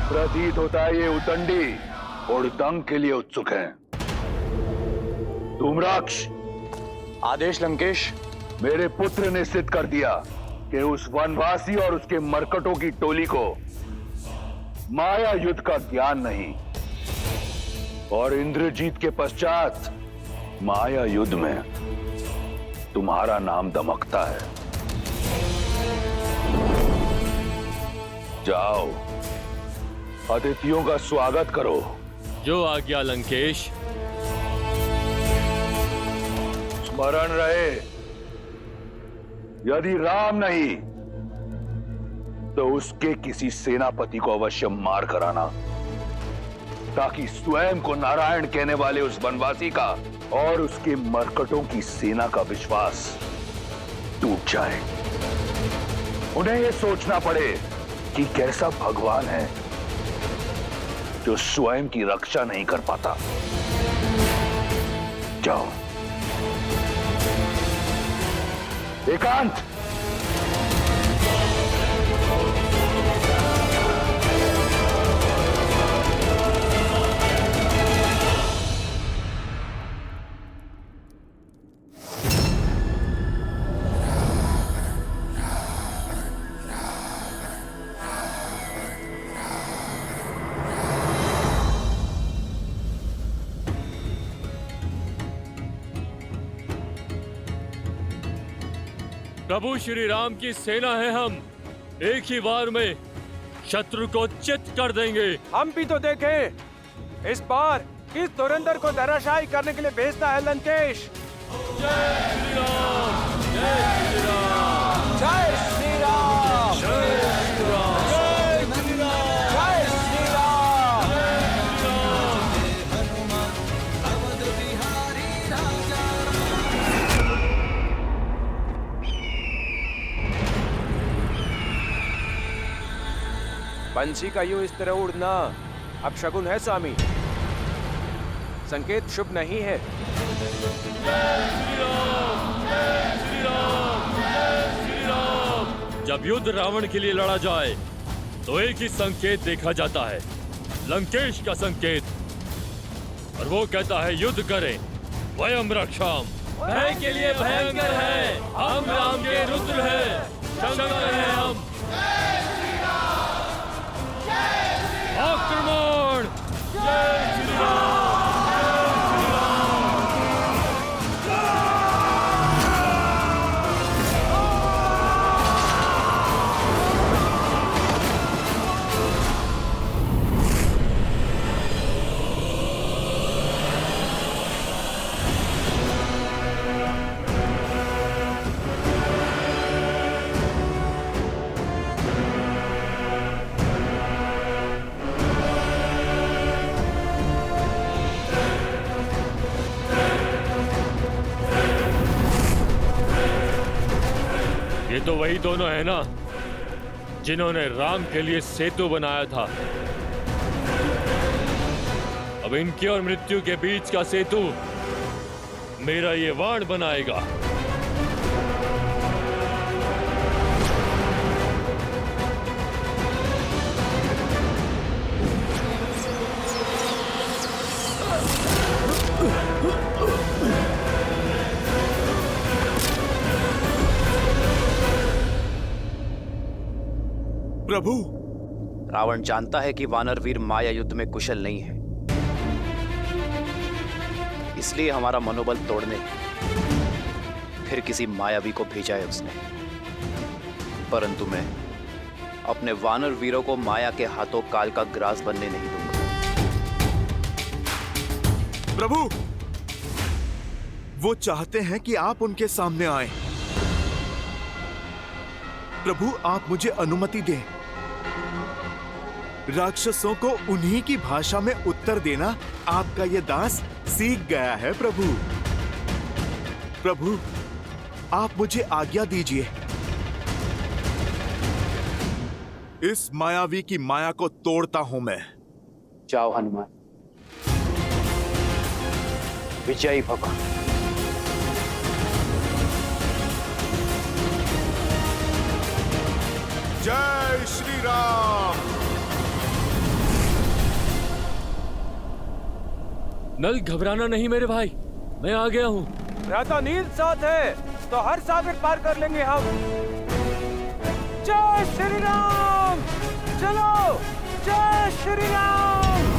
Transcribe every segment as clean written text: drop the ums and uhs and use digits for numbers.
प्रतीत होता है ये उतंडी उड़दंग के लिए उत्सुक हैं। धूम्राक्ष, आदेश लंकेश। मेरे पुत्र ने सिद्ध कर दिया कि उस वनवासी और उसके मरकटों की टोली को माया युद्ध का ज्ञान नहीं, और इंद्रजीत के पश्चात माया युद्ध में तुम्हारा नाम दमकता है। जाओ, अतिथियों का स्वागत करो। जो आज्ञा लंकेश। स्मरण रहे, यदि राम नहीं तो उसके किसी सेनापति को अवश्य मार कराना, ताकि स्वयं को नारायण कहने वाले उस वनवासी का और उसके मरकटों की सेना का विश्वास टूट जाए। उन्हें यह सोचना पड़े कि कैसा भगवान है जो स्वयं की रक्षा नहीं कर पाता। जाओ। एकांत, प्रभु श्री राम की सेना है, हम एक ही बार में शत्रु को चित कर देंगे। हम भी तो देखें इस बार किस धुरंधर को धराशायी करने के लिए भेजता है लंकेश। जय श्री राम, जय श्री राम, जय श्री राम, जय श्री राम, जय श्री राम, जय श्री राम। बंसी का यूं इस तरह उड़ना अब शगुन है स्वामी, संकेत शुभ नहीं है। जय श्री राम, जय श्री राम, जय श्री राम। जब युद्ध रावण के लिए लड़ा जाए तो एक ही संकेत देखा जाता है, लंकेश का संकेत, और वो कहता है युद्ध करें, वयम रक्षाम। भय के लिए भयंकर है, हम राम के रुद्र हैं, शंकर हैं हम। आक्रमण! जय श्री राम। ये तो वही दोनों है ना जिन्होंने राम के लिए सेतु बनाया था। अब इनकी और मृत्यु के बीच का सेतु मेरा ये वाण बनाएगा। प्रभु, रावण जानता है कि वानर वीर माया युद्ध में कुशल नहीं है, इसलिए हमारा मनोबल तोड़ने फिर किसी मायावी को भेजा है उसने। परंतु मैं अपने वानर वीरों को माया के हाथों काल का ग्रास बनने नहीं दूंगा। प्रभु, वो चाहते हैं कि आप उनके सामने आएं। प्रभु, आप मुझे अनुमति दें। राक्षसों को उन्हीं की भाषा में उत्तर देना आपका ये दास सीख गया है। प्रभु, प्रभु, आप मुझे आज्ञा दीजिए। इस मायावी की माया को तोड़ता हूं मैं। जाओ हनुमान, विजयी भव। जय श्री राम। नल, घबराना नहीं मेरे भाई, मैं आ गया हूँ। या तो नील साथ है तो हर सागर पार कर लेंगे हम। जय श्री राम। चलो, जय श्री राम।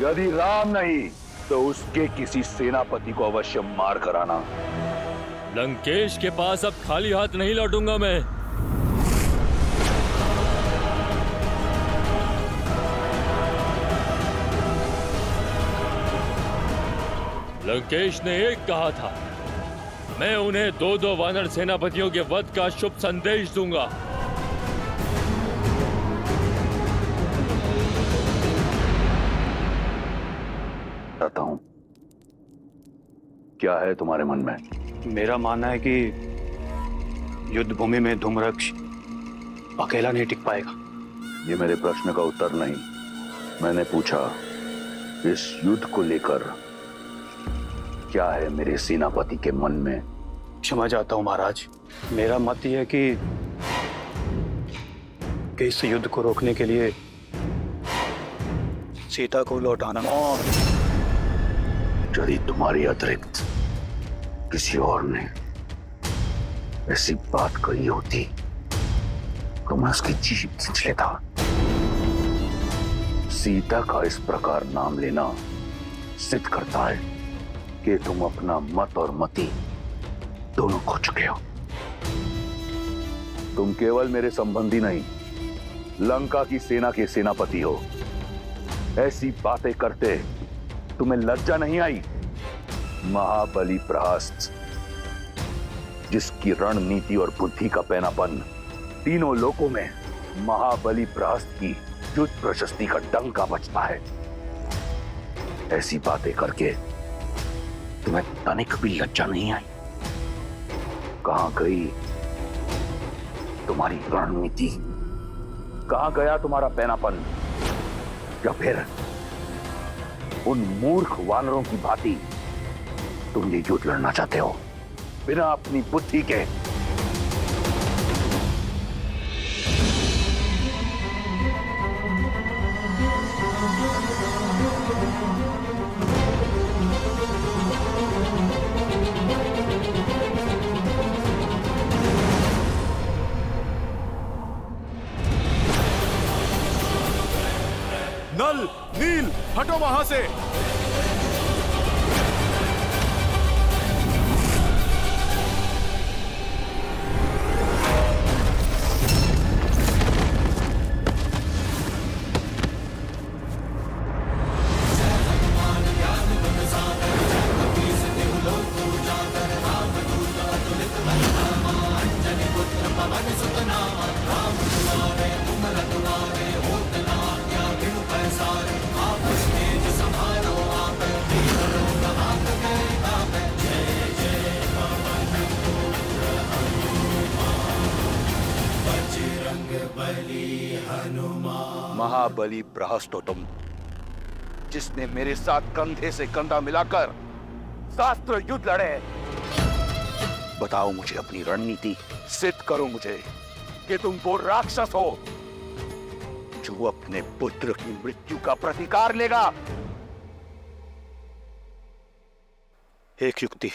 यदि राम नहीं तो उसके किसी सेनापति को अवश्य मार कर आना। लंकेश के पास अब खाली हाथ नहीं लौटूंगा मैं। लंकेश ने एक कहा था, मैं उन्हें 2-2 वानर सेनापतियों के वध का शुभ संदेश दूंगा। बताता हूं, क्या है तुम्हारे मन में? मेरा मानना है कि युद्ध भूमि में धूम्रक्ष अकेला नहीं टिक पाएगा। ये मेरे प्रश्न का उत्तर नहीं। मैंने पूछा, इस युद्ध को लेकर क्या है मेरे सेनापति के मन में? क्षमा चाहता हूं महाराज, मेरा मत यह है कि इस युद्ध को रोकने के लिए सीता को लौटाना। यदि तुम्हारी अतिरिक्त किसी और ने ऐसी बात कही होती तो मैं उसकी जीभ खींच लेता। सीता का इस प्रकार नाम लेना सिद्ध करता है कि तुम अपना मत और मति दोनों खो चुके हो। तुम केवल मेरे संबंधी नहीं, लंका की सेना के सेनापति हो। ऐसी बातें करते तुम्हें लज्जा नहीं आई? महाबली प्रहस्त, जिसकी रणनीति और बुद्धि का पैनापन तीनों लोकों में महाबली प्रहस्त की युद्ध प्रशस्ति का डंका बजता है, ऐसी बातें करके तुम्हें तनिक भी लज्जा नहीं आई? कहां गई तुम्हारी रणनीति? कहां गया तुम्हारा पैनापन? या फिर उन मूर्ख वानरों की भांति तुम ये युद्ध लड़ना चाहते हो बिना अपनी बुद्धि के? नल, नील, हटो वहां से। महाबली प्रहस्त हो तुम, जिसने मेरे साथ कंधे से कंधा मिलाकर शास्त्र युद्ध लड़े। बताओ मुझे अपनी रणनीति, सिद्ध करो मुझे कि तुम वो राक्षस हो जो अपने पुत्र की मृत्यु का प्रतिकार लेगा। एक युक्ति।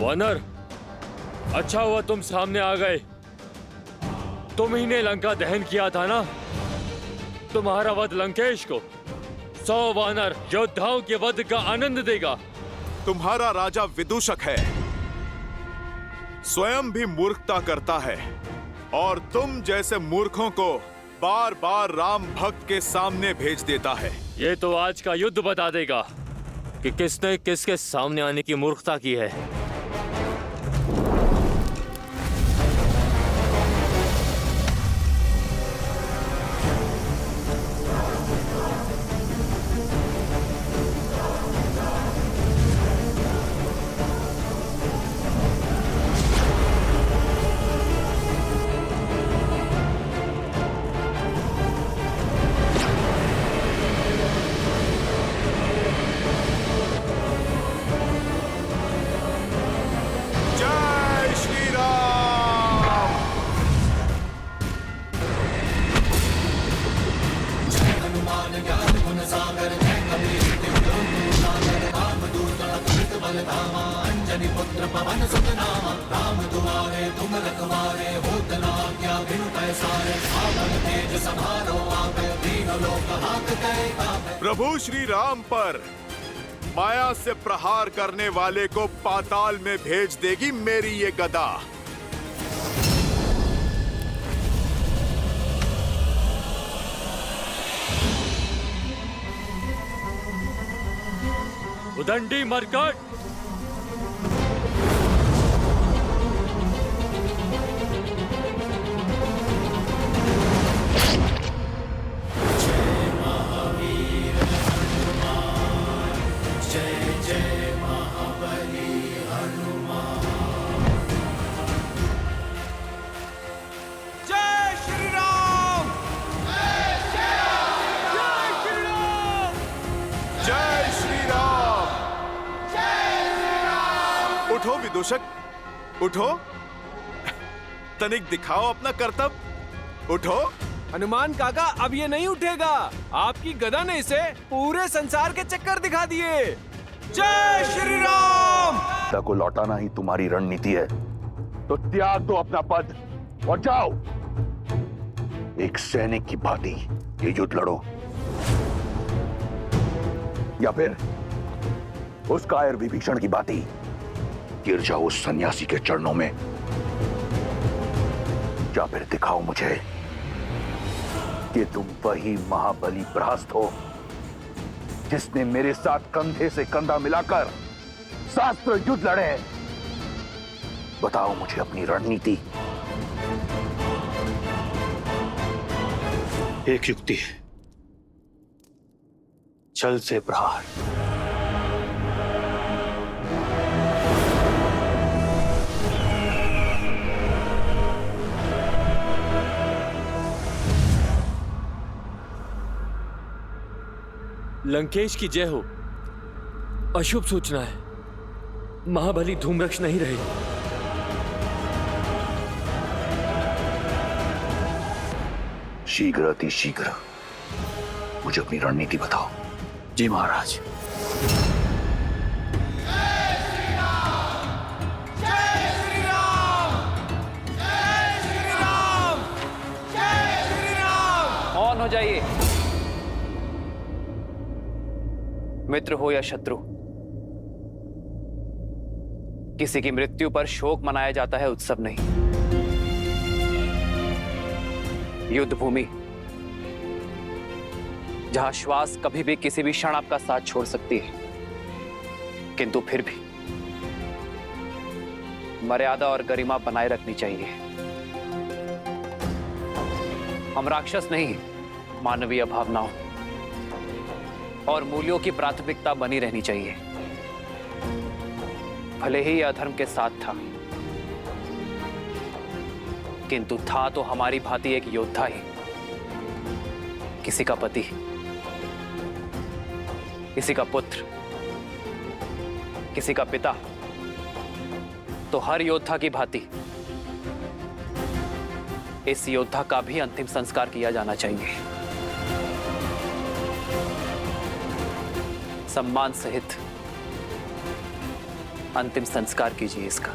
वानर, अच्छा हुआ तुम सामने आ गए। तुम ही ने लंका दहन किया था ना? तुम्हारा वध लंकेश को 100 वानर योद्धाओं के वध का आनंद देगा। तुम्हारा राजा विदूषक है, स्वयं भी मूर्खता करता है और तुम जैसे मूर्खों को बार बार राम भक्त के सामने भेज देता है। ये तो आज का युद्ध बता देगा कि किसने किसके सामने आने की मूर्खता की है। प्रभु श्री राम पर माया से प्रहार करने वाले को पाताल में भेज देगी मेरी ये गदा। उदंडी मरकट, जय श्री राम। जय श्री राम। उठो विदूषक, उठो। तनिक दिखाओ अपना कर्तव्य। उठो। हनुमान काका, अब ये नहीं उठेगा। आपकी गदा ने इसे पूरे संसार के चक्कर दिखा दिए। जय श्री राम। सीता को लौटाना ही तुम्हारी रणनीति है तो त्याग दो अपना पद और जाओ, एक सैनिक की भांति ये युद्ध लड़ो, या फिर उस कायर विभीषण की भांति गिर जाओ उस सन्यासी के चरणों में, या फिर दिखाओ मुझे कि तुम वही महाबली प्रहस्त हो जिसने मेरे साथ कंधे से कंधा मिलाकर शास्त्र युद्ध लड़े। बताओ मुझे अपनी रणनीति। एक युक्ति है, छल से प्रहार। लंकेश की जय हो। अशुभ सूचना है, महाबली धूम्रक्ष नहीं रहे। शीघ्र अति शीघ्र मुझे अपनी रणनीति बताओ। जी महाराज। मौन हो जाइए। मित्र हो या शत्रु, किसी की मृत्यु पर शोक मनाया जाता है, उत्सव नहीं। युद्ध भूमि जहां श्वास कभी भी किसी भी क्षण आपका साथ छोड़ सकती है, किंतु फिर भी मर्यादा और गरिमा बनाए रखनी चाहिए। हम राक्षस नहीं, मानवीय भावनाओं और मूल्यों की प्राथमिकता बनी रहनी चाहिए। भले ही यह अधर्म के साथ था, किंतु था तो हमारी भांति एक योद्धा ही। किसी का पति, किसी का पुत्र, किसी का पिता, तो हर योद्धा की भांति इस योद्धा का भी अंतिम संस्कार किया जाना चाहिए। सम्मान सहित अंतिम संस्कार कीजिए इसका।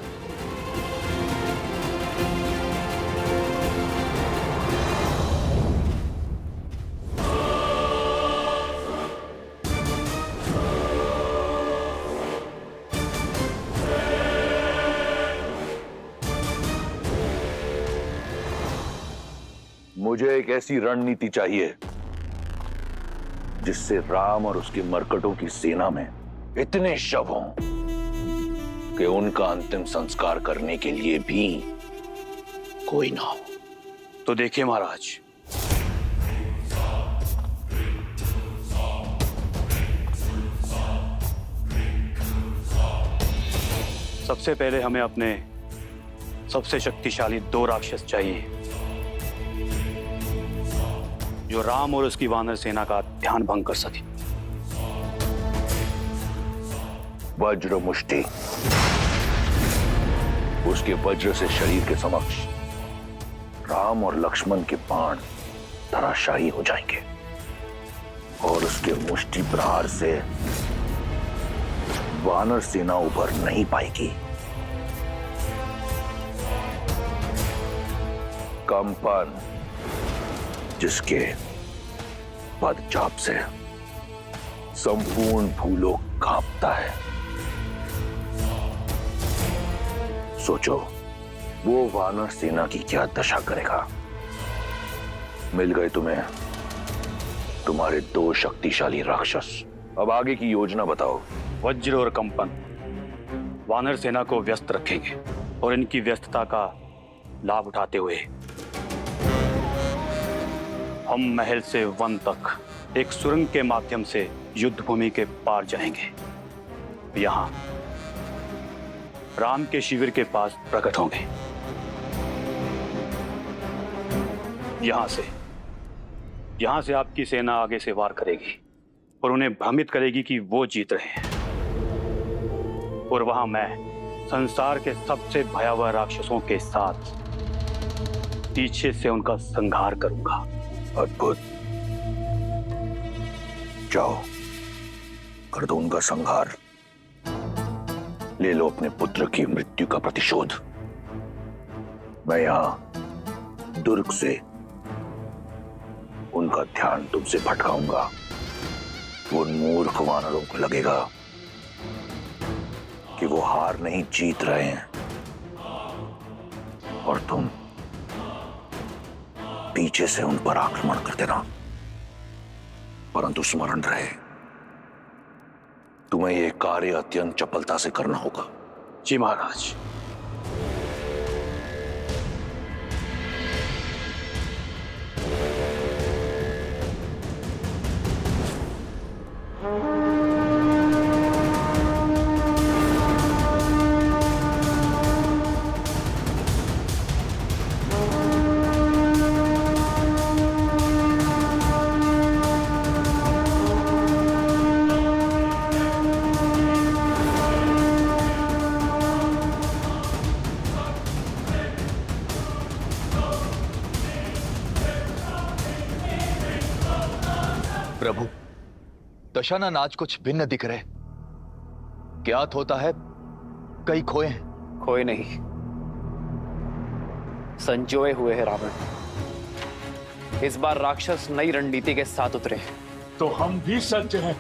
मुझे एक ऐसी रणनीति चाहिए जिससे राम और उसके मरकटों की सेना में इतने शव हों कि उनका अंतिम संस्कार करने के लिए भी कोई ना हो। तो देखिए महाराज, सबसे पहले हमें अपने सबसे शक्तिशाली 2 राक्षस चाहिए जो राम और उसकी वानर सेना का ध्यान भंग कर सके। वज्र मुष्टि, उसके वज्र से शरीर के समक्ष राम और लक्ष्मण के बाण धराशायी हो जाएंगे और उसके मुष्टि प्रहार से वानर सेना उभर नहीं पाएगी। कंपन, जिसके पदचाप से संपूर्ण भूलोक कांपता है। सोचो वो वानर सेना की क्या दशा करेगा। मिल गए तुम्हें तुम्हारे 2 शक्तिशाली राक्षस। अब आगे की योजना बताओ। वज्र और कंपन वानर सेना को व्यस्त रखेंगे और इनकी व्यस्तता का लाभ उठाते हुए हम महल से वन तक एक सुरंग के माध्यम से युद्ध भूमि के पार जाएंगे। यहां राम के शिविर के पास प्रकट होंगे। यहां से आपकी सेना आगे से वार करेगी और उन्हें भ्रमित करेगी कि वो जीत रहे हैं। और वहां मैं संसार के सबसे भयावह राक्षसों के साथ पीछे से उनका संहार करूंगा। अद्भुत। जाओ कर दो उनका संहार। ले लो अपने पुत्र की मृत्यु का प्रतिशोध। मैं यहां दुर्ग से उनका ध्यान तुमसे भटकाऊंगा। वो मूर्ख वानरों को लगेगा कि वो हार नहीं जीत रहे हैं और तुम पीछे से उन पर आक्रमण कर देना। परंतु स्मरण रहे तुम्हें यह कार्य अत्यंत चपलता से करना होगा। जी महाराज। प्रभु, दशानन आज कुछ भिन्न दिख रहे। ज्ञात होता है कई खोए हैं। खोए नहीं, संजोए हुए हैं रावण। इस बार राक्षस नई रणनीति के साथ उतरे हैं। तो हम भी सज्ज हैं।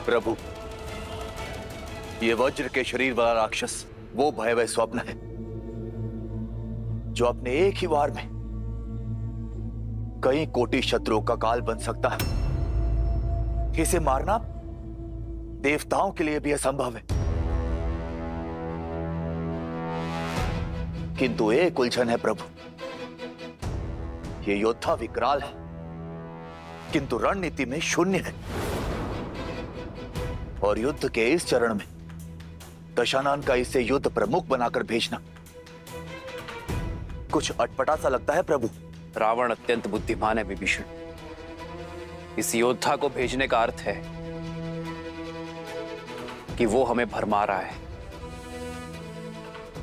प्रभु, ये वज्र के शरीर वाला राक्षस वो भयावह स्वप्न है जो अपने एक ही वार में कई कोटि शत्रुओं का काल बन सकता है। इसे मारना देवताओं के लिए भी असंभव है। किंतु एक उलझन है प्रभु। ये योद्धा विकराल है किंतु रणनीति में शून्य है। और युद्ध के इस चरण में दशानन का इसे युद्ध प्रमुख बनाकर भेजना कुछ अटपटा सा लगता है प्रभु। रावण अत्यंत बुद्धिमान है विभीषण। इस योद्धा को भेजने का अर्थ है कि वो हमें भरमा रहा है।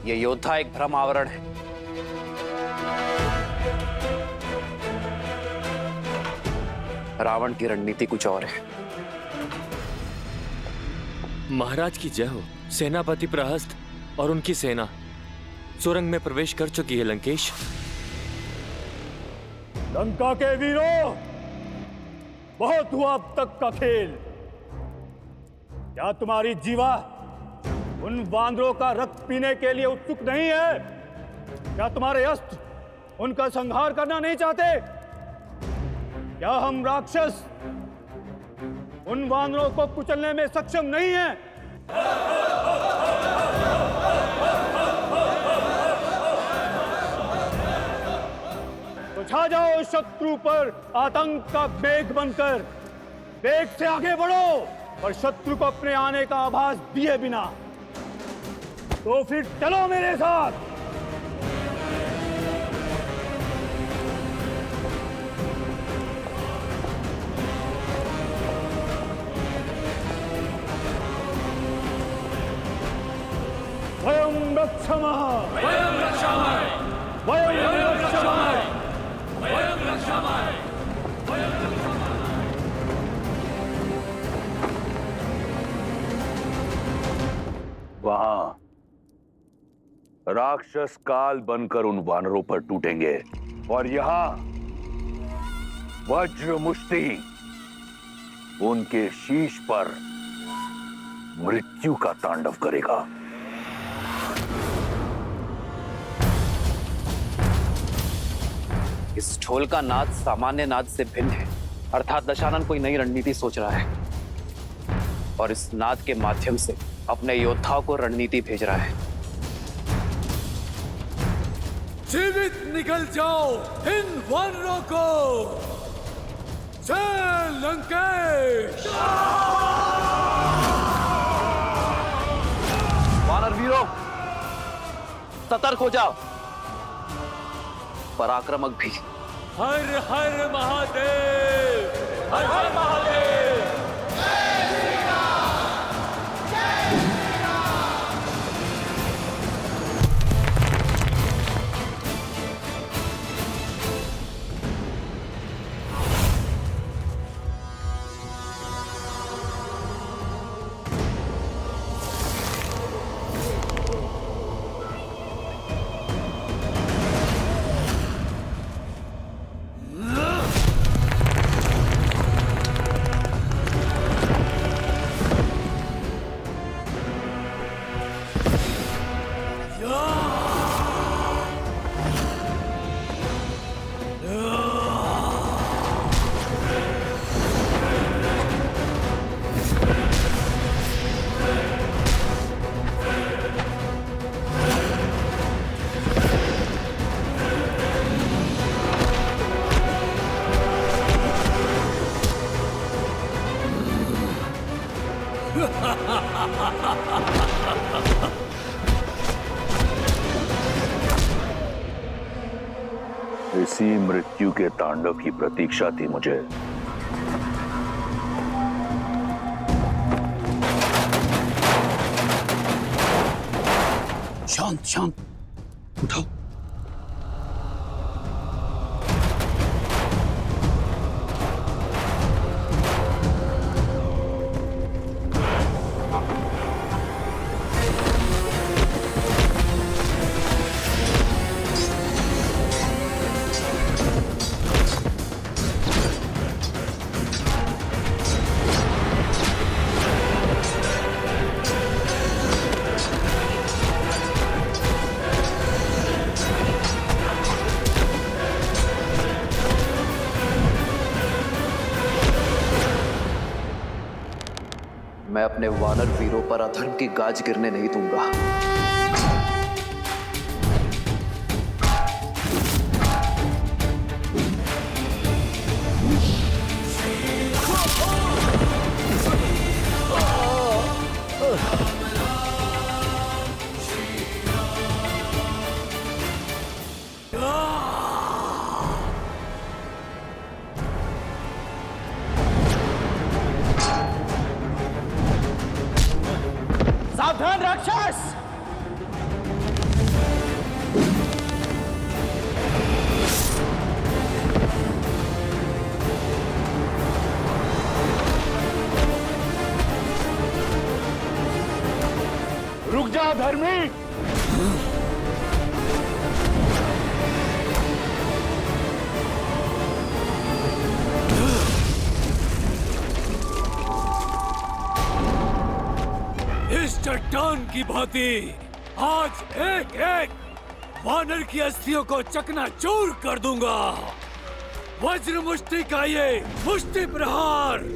ये योद्धा एक भ्रम आवरण है। रावण की रणनीति कुछ और है। महाराज की जय हो। सेनापति प्रहस्त और उनकी सेना सुरंग में प्रवेश कर चुकी है। लंकेश, लंका के वीरों, बहुत हुआ अब तक का खेल। क्या तुम्हारी जीवा उन वानरों का रक्त पीने के लिए उत्सुक नहीं है? क्या तुम्हारे अस्त्र उनका संहार करना नहीं चाहते? क्या हम राक्षस उन वानरों को कुचलने में सक्षम नहीं हैं? तो छा जाओ शत्रु पर आतंक का मेघ बनकर, वेग से आगे बढ़ो और शत्रु को अपने आने का आभास दिए बिना। तो फिर चलो मेरे साथ। वयं रक्षामः, वयं रक्षामः, वयं रक्षामः, वयं रक्षामः, वयं रक्षामः। वहां राक्षस काल बनकर उन वानरों पर टूटेंगे और यहां वज्र मुष्टि उनके शीश पर मृत्यु का तांडव करेगा। इस ढोल का नाद सामान्य नाद से भिन्न है, अर्थात दशानन कोई नई रणनीति सोच रहा है और इस नाद के माध्यम से अपने योद्धाओं को रणनीति भेज रहा है। जीवित निकल जाओ इन वानरों को। जय लंकेश। वानर वीरों, सतर्क हो जाओ, पराक्रमक भी। हर हर महादेव, हर हर महादेव। इसी मृत्यु के तांडव की प्रतीक्षा थी मुझे। शांत शांत, उठाओ। मैं अपने वानर वीरों पर अधर्म की गाज गिरने नहीं दूंगा। सावधान राक्षस! रुक जा धर्मी! इस चट्टान की भांति आज एक एक वानर की अस्थियों को चकनाचूर कर दूंगा। वज्र मुष्टि का ये मुष्टि प्रहार।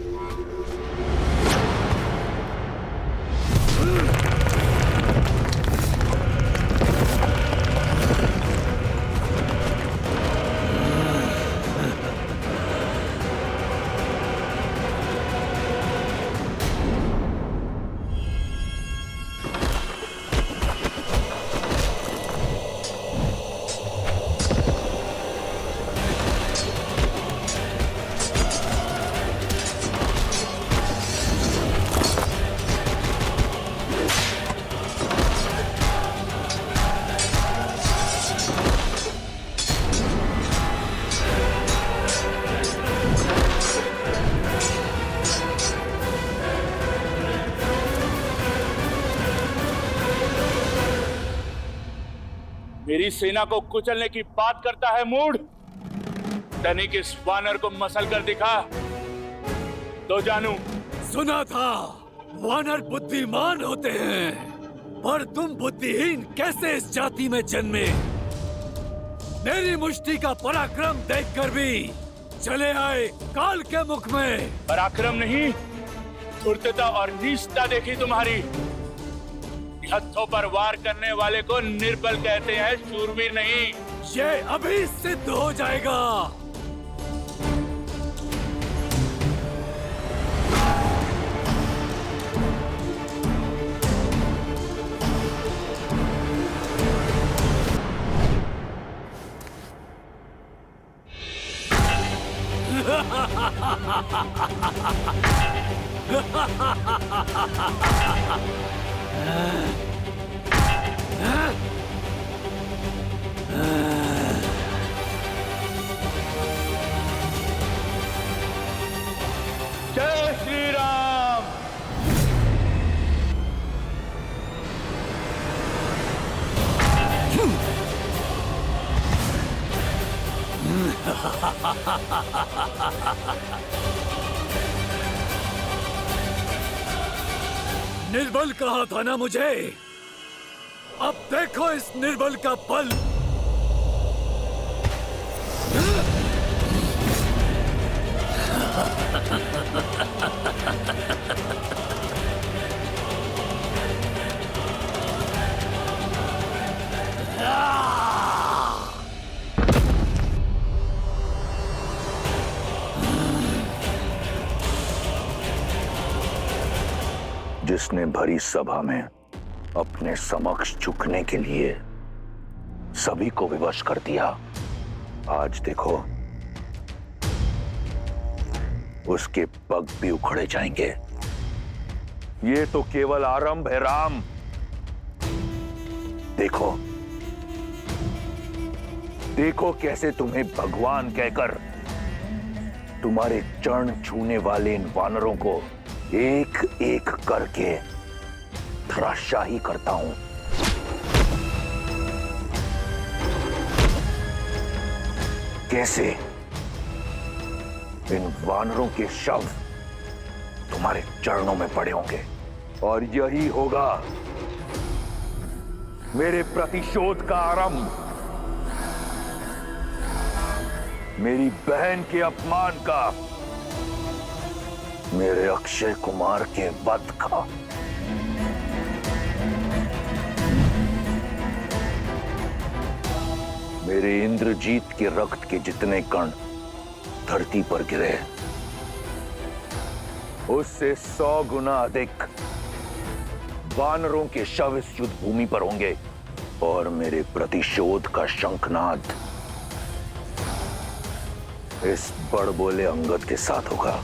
मेरी सेना को कुचलने की बात करता है मूढ़। तनिक इस वानर को मसल कर दिखा तो जानू। सुना था वानर बुद्धिमान होते हैं, पर तुम बुद्धिहीन कैसे इस जाति में जन्मे? मेरी मुष्टि का पराक्रम देखकर भी चले आए काल के मुख में। पराक्रम नहीं, धूर्तता और नीचता देखी तुम्हारी। हथों पर वार करने वाले को निर्बल कहते हैं, शूरवीर नहीं। ये अभी सिद्ध हो जाएगा। जय श्री राम। निर्बल कहा था ना मुझे, अब देखो इस निर्बल का बल। जिसने भरी सभा में अपने समक्ष झुकने के लिए सभी को विवश कर दिया, आज देखो उसके पग भी उखड़े जाएंगे। ये तो केवल आरंभ है राम। देखो देखो कैसे तुम्हें भगवान कहकर तुम्हारे चरण छूने वाले इन वानरों को एक एक करके धराशाही करता हूं। कैसे इन वानरों के शव तुम्हारे चरणों में पड़े होंगे, और यही होगा मेरे प्रतिशोध का आरंभ, मेरी बहन के अपमान का, मेरे अक्षय कुमार के वध का। मेरे इंद्रजीत के रक्त के जितने कण धरती पर गिरे, उससे 100 गुना अधिक वानरों के शव इस युद्ध भूमि पर होंगे, और मेरे प्रतिशोध का शंखनाद इस बड़बोले अंगद के साथ होगा।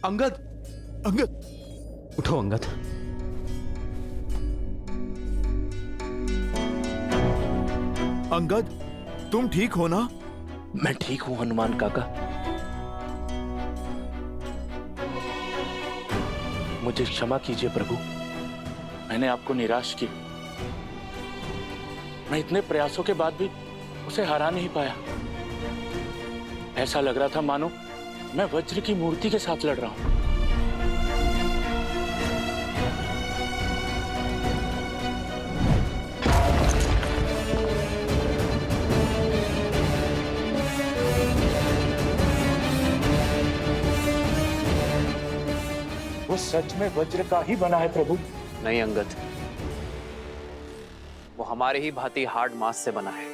अंगद, अंगद, उठो अंगद। अंगद, तुम ठीक हो ना? मैं ठीक हूं हनुमान काका। मुझे क्षमा कीजिए प्रभु, मैंने आपको निराश किया। मैं इतने प्रयासों के बाद भी उसे हरा नहीं पाया। ऐसा लग रहा था मानो मैं वज्र की मूर्ति के साथ लड़ रहा हूं। वो सच में वज्र का ही बना है प्रभु? नहीं अंगद, वो हमारे ही भांति हार्ड मास से बना है।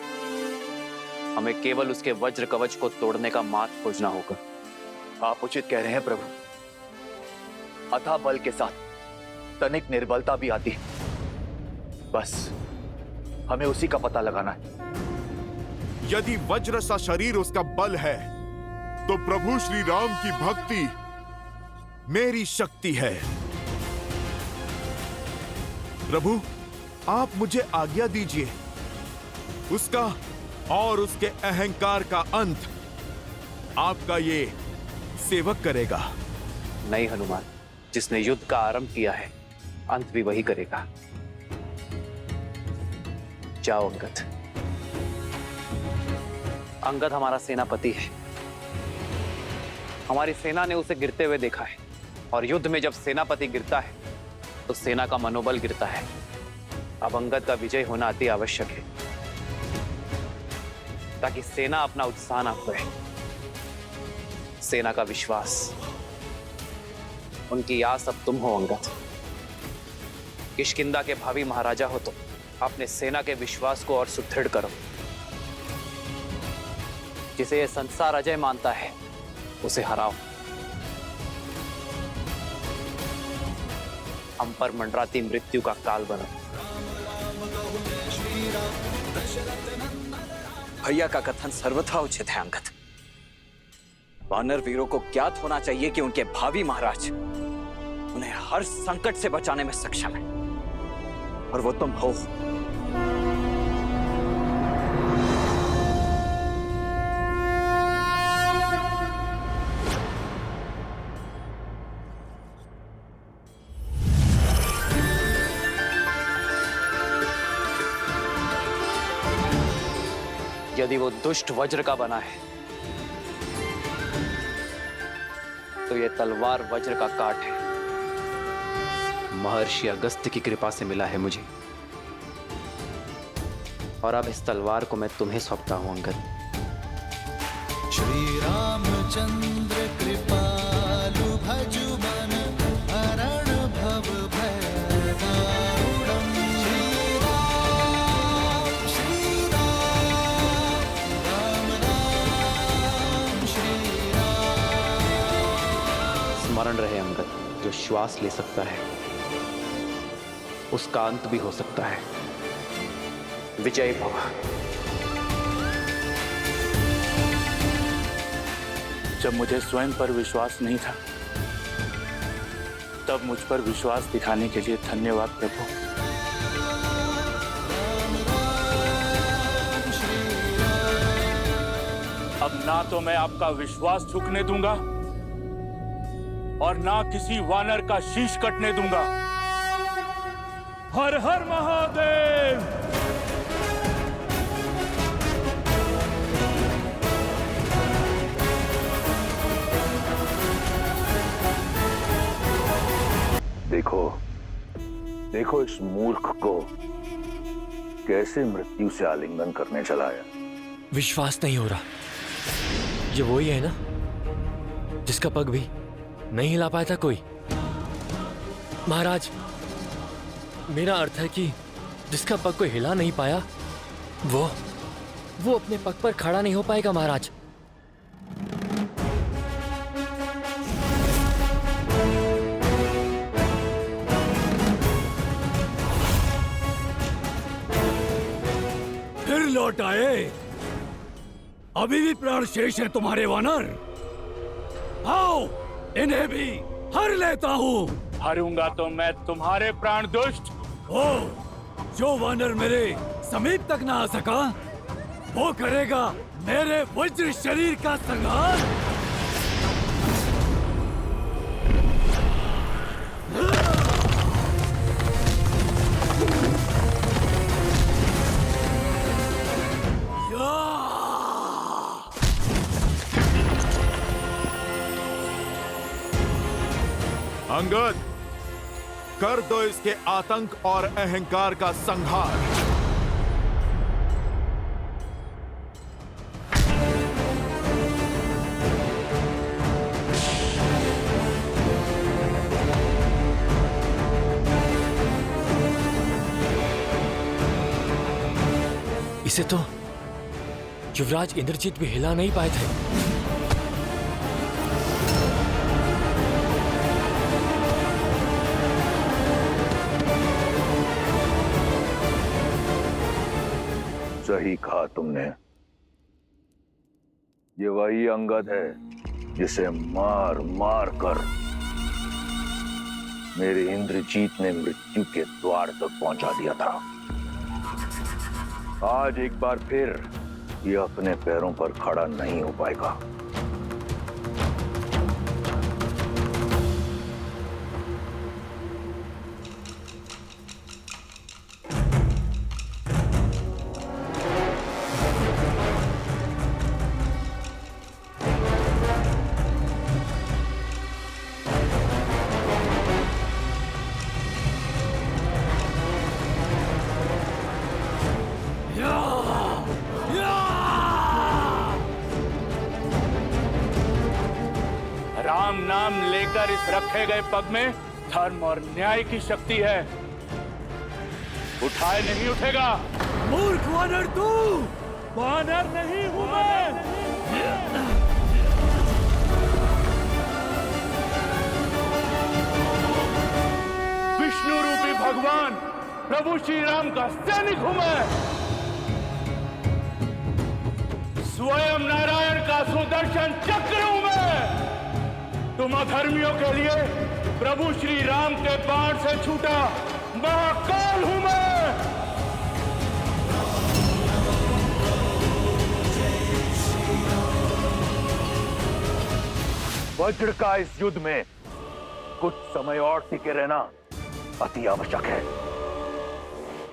हमें केवल उसके वज्र कवच को तोड़ने का मार्ग खोजना होगा। आप उचित कह रहे हैं प्रभु। अथाह बल के साथ तनिक निर्बलता भी आती है। बस हमें उसी का पता लगाना है। यदि वज्र सा शरीर उसका बल है, तो प्रभु श्री राम की भक्ति मेरी शक्ति है। प्रभु, आप मुझे आज्ञा दीजिए। उसका और उसके अहंकार का अंत आपका ये सेवक करेगा। नहीं हनुमान, जिसने युद्ध का आरंभ किया है, अंत भी वही करेगा। जाओ अंगद। अंगद हमारा सेनापति है। हमारी सेना ने उसे गिरते हुए देखा है, और युद्ध में जब सेनापति गिरता है तो सेना का मनोबल गिरता है। अब अंगद का विजय होना अति आवश्यक है, ताकि सेना अपना उत्साह ना खोए। सेना का विश्वास, उनकी आस अब तुम हो अंगद। किष्किंधा के भावी महाराजा हो तो अपने सेना के विश्वास को और सुदृढ़ करो। जिसे यह संसार अजय मानता है, उसे हराओ। हम पर मंडराती मृत्यु का काल बनो। भैया का कथन सर्वथा उचित है अंगद। वानर वीरों को ज्ञात होना चाहिए कि उनके भावी महाराज उन्हें हर संकट से बचाने में सक्षम है, और वो तुम हो। यदि वो दुष्ट वज्र का बना है, तो ये तलवार वज्र का काट है। महर्षि अगस्त्य की कृपा से मिला है मुझे, और अब इस तलवार को मैं तुम्हें सौंपता हूं अंगद। श्री रामचंद्र कृपालु भजु मन हरण भव भय दारुणम्। श्री राम राम राम श्री राम। स्मरण रहे अंगद, जो श्वास ले सकता है उसका अंत भी हो सकता है। विजय भव। जब मुझे स्वयं पर विश्वास नहीं था, तब मुझ पर विश्वास दिखाने के लिए धन्यवाद प्रभु। अब ना तो मैं आपका विश्वास झुकने दूंगा, और ना किसी वानर का शीश कटने दूंगा। हर हर महादेव। देखो, देखो इस मूर्ख को कैसे मृत्यु से आलिंगन करने चलाया। विश्वास नहीं हो रहा। ये वही है ना जिसका पग भी नहीं हिला पाया था कोई। महाराज, मेरा अर्थ है कि जिसका पग कोई हिला नहीं पाया, वो अपने पग पर खड़ा नहीं हो पाएगा महाराज। फिर लौट आए। अभी भी प्राण शेष है तुम्हारे वानर। आओ, इन्हें भी हर लेता हूँ। हरूंगा तो मैं तुम्हारे प्राण दुष्ट। ओ, जो वानर मेरे समीप तक ना आ सका, वो करेगा मेरे वज्र शरीर का संहार। अंगद, कर दो इसके आतंक और अहंकार का संहार। इसे तो युवराज इंद्रजीत भी हिला नहीं पाए थे। सही कहा तुमने, ये वही अंगद है जिसे मार मार कर मेरे इंद्रजीत ने मृत्यु के द्वार तक पहुंचा दिया था। आज एक बार फिर ये अपने पैरों पर खड़ा नहीं हो पाएगा। राम नाम लेकर इस रखे गए पग में धर्म और न्याय की शक्ति है। उठाए नहीं उठेगा। मूर्ख वानर तू! वानर नहीं हूं मैं। विष्णु रूपी भगवान प्रभु श्री राम का सैनिक हूं मैं। स्वयं नारायण का सुदर्शन चक्र हूं मैं। तुम अधर्मियों के लिए प्रभु श्री राम के बाण से छूटा महाकाल हूं मैं। वज्र का इस युद्ध में कुछ समय और टिके रहना अति आवश्यक है।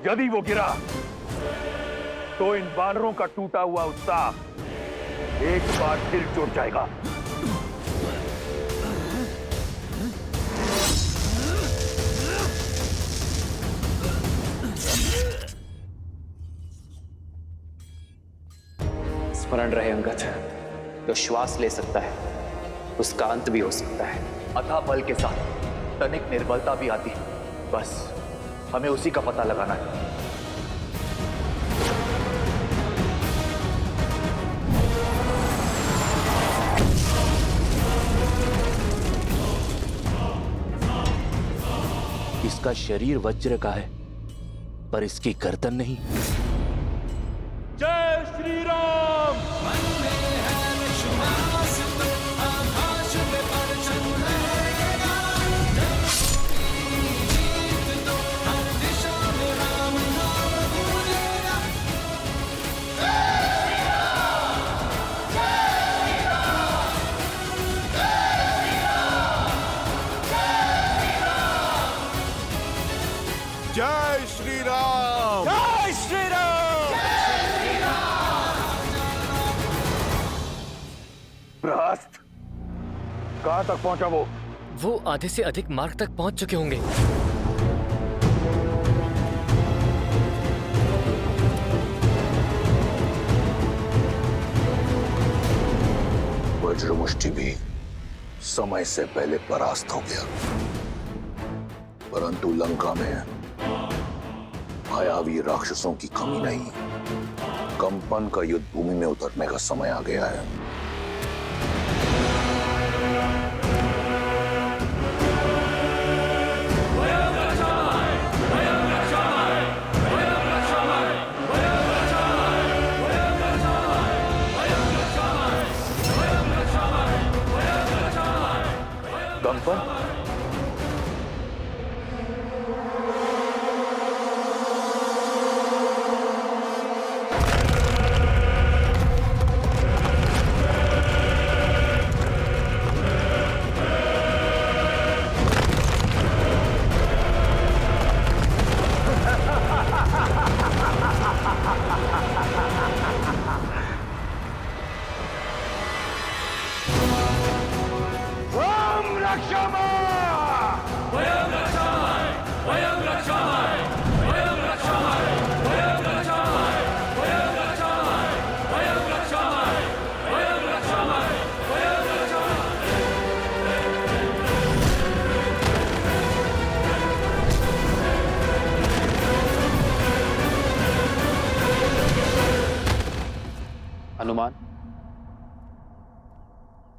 यदि वो गिरा तो इन वानरों का टूटा हुआ उत्साह एक बार फिर जुड़ जाएगा। स्मरण रहे अंगद, जो श्वास ले सकता है उसका अंत भी हो सकता है। अथाह बल के साथ तनिक निर्बलता भी आती, बस हमें उसी का पता लगाना है। इसका शरीर वज्र का है पर इसकी गर्दन नहीं। जय श्री राम। जय श्री राम। जय श्री राम। प्रहस्त, कहां तक पहुंचा वो आधे से अधिक मार्ग तक पहुंच चुके होंगे। वज्रमुष्टि भी समय से पहले परास्त हो गया, परंतु लंका में मायावी राक्षसों की कमी नहीं। कंपन का युद्ध भूमि में उतरने का समय आ गया है। कंपन, राम रक्षामा!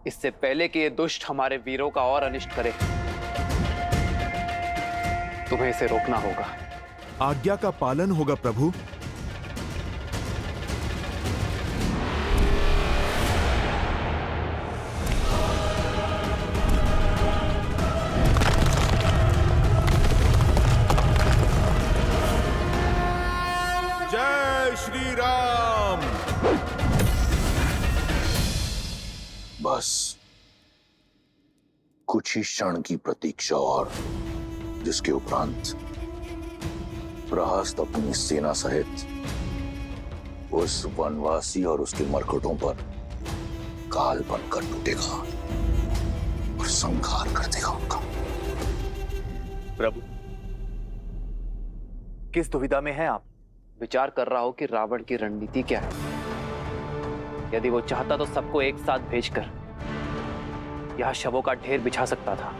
इससे पहले कि ये दुष्ट हमारे वीरों का और अनिष्ट करे, तुम्हें इसे रोकना होगा। आज्ञा का पालन होगा प्रभु। जय श्री राम। बस कुछ ही क्षण की प्रतीक्षा और, जिसके उपरांत प्रहस्त अपनी सेना सहित उस वनवासी और उसके मरकटों पर काल बनकर टूटेगा और संहार कर देगा उनका। प्रभु, किस दुविधा में हैं आप? विचार कर रहा हो कि रावण की रणनीति क्या है। यदि वो चाहता तो सबको एक साथ भेजकर यहां शवों का ढेर बिछा सकता था।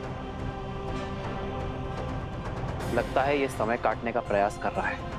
लगता है ये समय काटने का प्रयास कर रहा है।